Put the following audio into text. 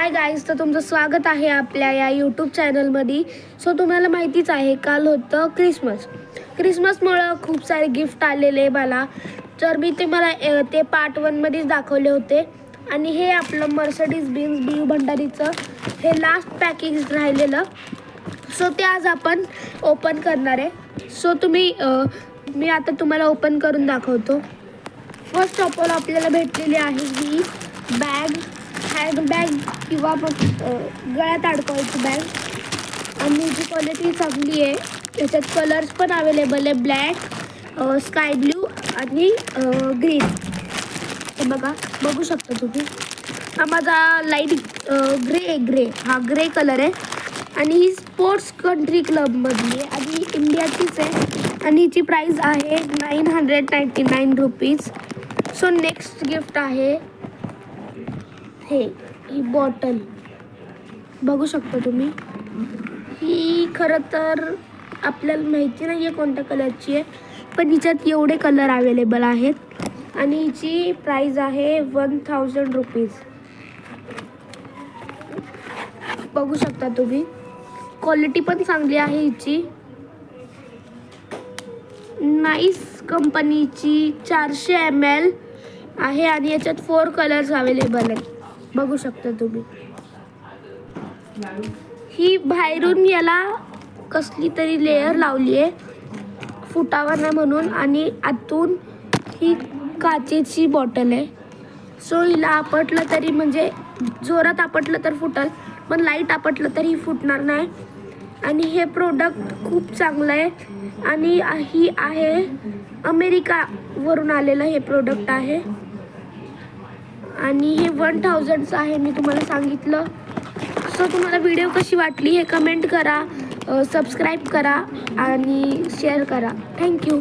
Hi guys, तर तुमचं स्वागत आहे आपल्या या यूट्यूब चॅनलमध्ये. सो तुम्हाला माहितीच आहे, काल होतं क्रिसमसमुळं खूप सारे गिफ्ट आलेले मला. तर मी ते मला ते पार्ट 1मध्येच दाखवले होते. आणि हे आपलं मर्सिडीज बेन्झ BU भंडारीचं हे लास्ट पॅकेज राहिलेलं. सो ते आज आपण ओपन करणार आहे. सो मी आता तुम्हाला ओपन करून दाखवतो. फर्स्ट ऑफ ऑल आपल्याला भेटलेली आहे ही हँडबॅग किंवा मग गळ्यात अडकवायची बॅग. आणि जी क्वालिटी चांगली आहे. त्याच्यात कलर्स पण अवेलेबल आहे, ब्लॅक, स्काय ब्ल्यू आणि ग्रीन. हे बघू शकता तुम्ही. हा माझा लाईट ग्रे हा ग्रे कलर आहे. आणि ही स्पोर्ट्स कंट्री क्लबमधली आहे आणि इंडियाचीच आहे. आणि हिची प्राईस आहे 999 रुपीज. सो नेक्स्ट गिफ्ट आहे ही बॉटल. बघू शकता तुम्ही. ही खरं तर आपल्याला माहिती नाही आहे कोणत्या कलरची आहे, पण हिच्यात एवढे कलर अवेलेबल आहेत. आणि हिची प्राईस आहे 1000 रुपीज. बघू शकता तुम्ही. क्वालिटी पण चांगली आहे हिची. नाईस कंपनीची 400 ml आहे आणि याच्यात 4 कलर्स अवेलेबल आहेत. बघू शकता तुम्ही. ही बाहेरून याला कसली तरी लेयर लावली आहे फुटावा नाही म्हणून. आणि आतून ही काचेची बॉटल आहे. सो हिला आपटलं तरी, म्हणजे जोरात आपटलं तर फुटल, पण लाईट आपटलं तरी फुटणार नाही. आणि हे प्रोडक्ट खूप चांगलं आहे. आणि ही आहे अमेरिकावरून आलेलं हे प्रोडक्ट आहे. आणि हे 1000चं आहे, मी तुम्हाला सांगितलं. सो तुम्हाला व्हिडिओ कशी वाटली हे कमेंट करा, सबस्क्राईब करा आणि शेअर करा. थँक्यू.